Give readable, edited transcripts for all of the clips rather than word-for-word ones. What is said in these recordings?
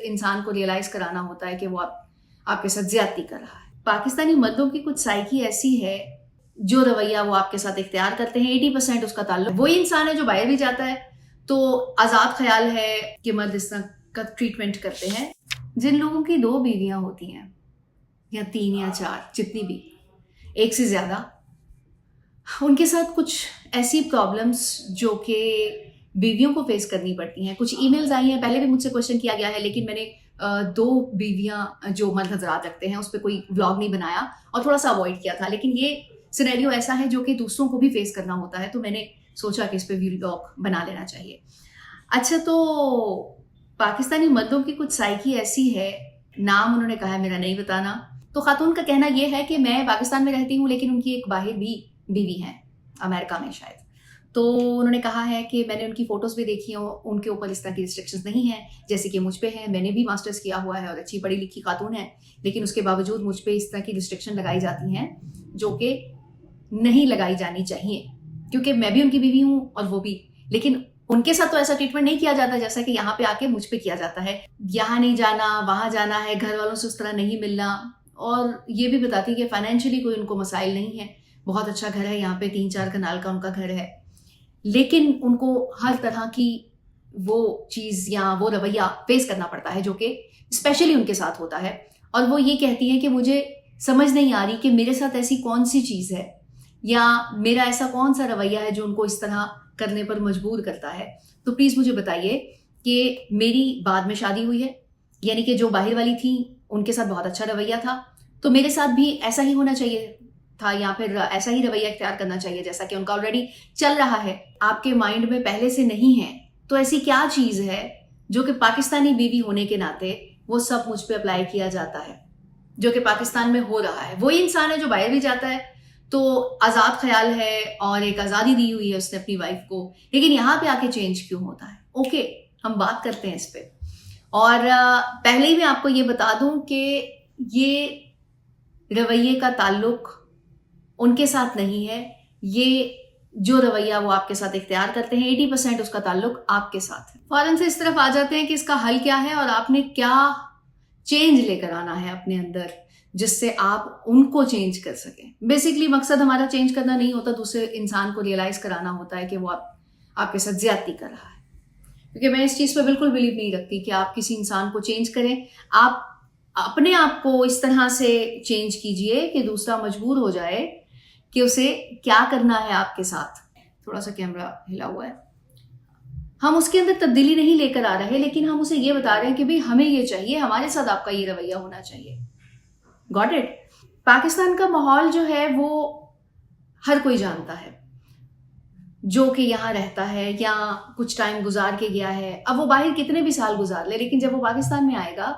इंसान को रियलाइज कराना होता है कि वो आपके साथ ज्यादती कर रहा है। पाकिस्तानी मर्दों की कुछ साइकी ऐसी है, जो रवैया वो आपके साथ इख्तियार करते हैं, 80% उसका ताल्लुक वही इंसान है जो बाहर भी जाता है। तो आजाद ख्याल है कि मर्द इस तरह का ट्रीटमेंट करते हैं। जिन लोगों की 2 बीवियां होती हैं या 3 या 4, जितनी भी, एक से ज्यादा, उनके साथ कुछ ऐसी प्रॉब्लम्स जो कि बीवियों को फेस करनी पड़ती हैं। कुछ ईमेल्स आई हैं, पहले भी मुझसे क्वेश्चन किया गया है, लेकिन मैंने 2 बीवियां जो मर्द हजरात रखते हैं उस पर कोई व्लॉग नहीं बनाया और थोड़ा सा अवॉइड किया था। लेकिन ये सिनेरियो ऐसा है जो कि दूसरों को भी फेस करना होता है, तो मैंने सोचा कि इस पर व्लॉग बना लेना चाहिए। अच्छा, तो पाकिस्तानी मर्दों की कुछ साइकी ऐसी है, नाम उन्होंने कहा है मेरा नहीं बताना। तो खातून का कहना यह है कि मैं पाकिस्तान में रहती हूँ लेकिन उनकी एक बाहर भी बीवी है, अमेरिका में शायद। तो उन्होंने कहा है कि मैंने उनकी फोटोज भी देखी हो, उनके ऊपर इस तरह की रिस्ट्रिक्शंस नहीं है जैसे कि मुझ पे है। मैंने भी मास्टर्स किया हुआ है और अच्छी पढ़ी लिखी खातून है, लेकिन उसके बावजूद मुझ पे इस तरह की रिस्ट्रिक्शन लगाई जाती हैं जो कि नहीं लगाई जानी चाहिए, क्योंकि मैं भी उनकी बीवी हूँ और वो भी। लेकिन उनके साथ तो ऐसा ट्रीटमेंट नहीं किया जाता जैसा कि यहाँ पे आके मुझ पे किया जाता है। यहाँ नहीं जाना, वहां जाना है, घर वालों से उस तरह नहीं मिलना। और ये भी बताती है कि फाइनेंशियली कोई उनको मसाइल नहीं है, बहुत अच्छा घर है यहाँ पे, 3-4 कनाल का उनका घर है, लेकिन उनको हर तरह की वो चीज या वो रवैया फेस करना पड़ता है जो कि स्पेशली उनके साथ होता है। और वो ये कहती है कि मुझे समझ नहीं आ रही कि मेरे साथ ऐसी कौन सी चीज है या मेरा ऐसा कौन सा रवैया है जो उनको इस तरह करने पर मजबूर करता है। तो प्लीज मुझे बताइए कि मेरी बाद में शादी हुई है, यानी कि जो बाहर वाली थी उनके साथ बहुत अच्छा रवैया था, तो मेरे साथ भी ऐसा ही होना चाहिए था या फिर ऐसा ही रवैया इख्तियार करना चाहिए जैसा कि उनका ऑलरेडी चल रहा है। आपके माइंड में पहले से नहीं है तो ऐसी क्या चीज है जो कि पाकिस्तानी बीवी होने के नाते वो सब मुझ पे अप्लाई किया जाता है, जो कि पाकिस्तान में हो रहा है। वही इंसान है जो बाहर भी जाता है, तो आजाद ख्याल है और एक आजादी दी हुई है उसने अपनी वाइफ को, लेकिन यहाँ पे आके चेंज क्यों होता है? ओके, हम बात करते हैं इस पे। और पहले ही मैं आपको ये बता दूं कि ये रवैये का ताल्लुक उनके साथ नहीं है। ये जो रवैया वो आपके साथ इख्तियार करते हैं, 80% उसका ताल्लुक आपके साथ है। फौरन से इस तरफ आ जाते हैं कि इसका हल क्या है और आपने क्या चेंज लेकर आना है अपने अंदर जिससे आप उनको चेंज कर सकें। बेसिकली मकसद हमारा चेंज करना नहीं होता, दूसरे इंसान को रियलाइज कराना होता है कि वो आपके साथ ज्यादती कर रहा है। क्योंकि मैं इस चीज पर बिल्कुल बिलीव नहीं रखती कि आप किसी इंसान को चेंज करें। आप अपने आप को इस तरह से चेंज कीजिए कि दूसरा मजबूर हो जाए कि उसे क्या करना है आपके साथ। थोड़ा सा कैमरा हिला हुआ है। हम उसके अंदर तब्दीली नहीं लेकर आ रहे, लेकिन हम उसे ये बता रहे हैं कि भाई हमें ये चाहिए, हमारे साथ आपका ये रवैया होना चाहिए। Got it? पाकिस्तान का माहौल जो है वो हर कोई जानता है जो कि यहाँ रहता है या कुछ टाइम गुजार के गया है। अब वो बाहर कितने भी साल गुजार ले, लेकिन जब वो पाकिस्तान में आएगा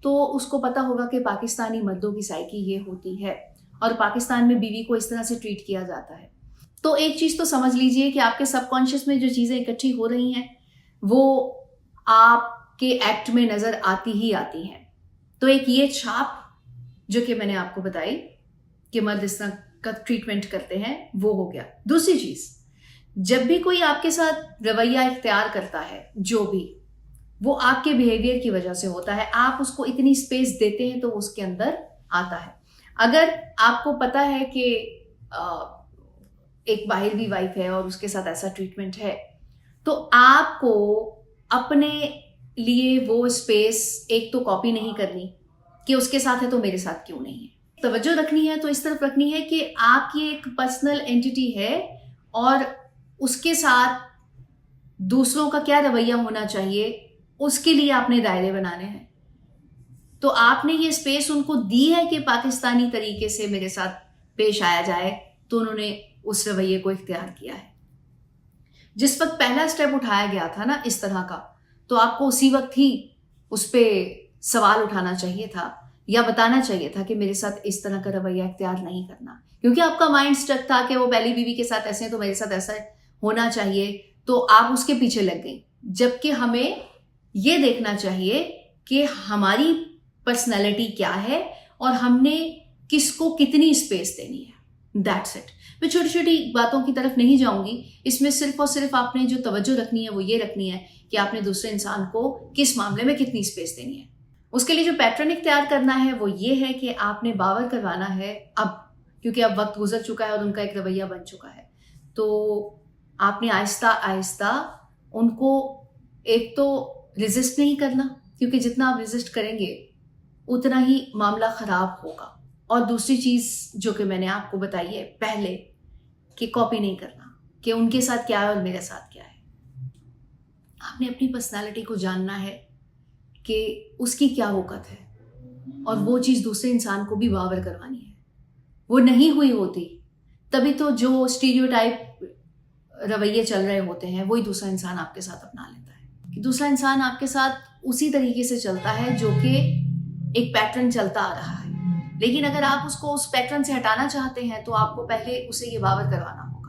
तो उसको पता होगा कि पाकिस्तानी मर्दों की साइकी ये होती है और पाकिस्तान में बीवी को इस तरह से ट्रीट किया जाता है। तो एक चीज तो समझ लीजिए कि आपके सबकॉन्शियस में जो चीजें इकट्ठी हो रही हैं वो आपके एक्ट में नजर आती ही आती हैं। तो एक ये छाप जो कि मैंने आपको बताई कि मर्द इस तरह का ट्रीटमेंट करते हैं, वो हो गया। दूसरी चीज, जब भी कोई आपके साथ रवैया इख्तियार करता है, जो भी, वो आपके बिहेवियर की वजह से होता है। आप उसको इतनी स्पेस देते हैं तो उसके अंदर आता है। अगर आपको पता है कि एक बाहर भी वाइफ है और उसके साथ ऐसा ट्रीटमेंट है, तो आपको अपने लिए वो स्पेस एक तो कॉपी नहीं करनी कि उसके साथ है तो मेरे साथ क्यों नहीं है। तवज्जो रखनी है तो इस तरफ रखनी है कि आपकी एक पर्सनल एंटिटी है और उसके साथ दूसरों का क्या रवैया होना चाहिए उसके लिए आपने दायरे बनाने हैं। तो आपने ये स्पेस उनको दी है कि पाकिस्तानी तरीके से मेरे साथ पेश आया जाए, तो उन्होंने उस रवैये को इख्तियार किया है। जिस वक्त पहला स्टेप उठाया गया था ना इस तरह का, तो आपको उसी वक्त ही उस पर सवाल उठाना चाहिए था या बताना चाहिए था कि मेरे साथ इस तरह का रवैया इख्तियार नहीं करना, क्योंकि आपका माइंड स्टक था कि वो पहली बीवी के साथ ऐसे हैं तो मेरे साथ ऐसा होना चाहिए, तो आप उसके पीछे लग गई। जबकि हमें ये देखना चाहिए कि हमारी पर्सनैलिटी क्या है और हमने किसको कितनी स्पेस देनी है। That's it. मैं छोटी छोटी बातों की तरफ नहीं जाऊंगी, इसमें सिर्फ और सिर्फ आपने जो तवज्जो रखनी है वो ये रखनी है कि आपने दूसरे इंसान को किस मामले में कितनी स्पेस देनी है। उसके लिए जो पैटर्न इख्तियार करना है वो ये है कि आपने बावर करवाना है अब, क्योंकि अब वक्त गुजर चुका है और उनका एक रवैया बन चुका है। तो आपने आहिस्ता आहिस्ता उनको एक तो रेजिस्ट नहीं करना, क्योंकि जितना आप रेजिस्ट करेंगे उतना ही मामला ख़राब होगा। और दूसरी चीज़ जो कि मैंने आपको बताई है पहले, कि कॉपी नहीं करना कि उनके साथ क्या है और मेरे साथ क्या है। आपने अपनी पर्सनालिटी को जानना है कि उसकी क्या वक़्त है, और वो चीज़ दूसरे इंसान को भी बावर करवानी है। वो नहीं हुई होती तभी तो जो स्टीरियोटाइप रवैये चल रहे होते हैं वही दूसरा इंसान आपके साथ अपना लेता है, कि दूसरा इंसान आपके साथ उसी तरीके से चलता है जो कि एक पैटर्न चलता आ रहा है। लेकिन अगर आप उसको उस पैटर्न से हटाना चाहते हैं तो आपको पहले उसे ये बावर करवाना होगा।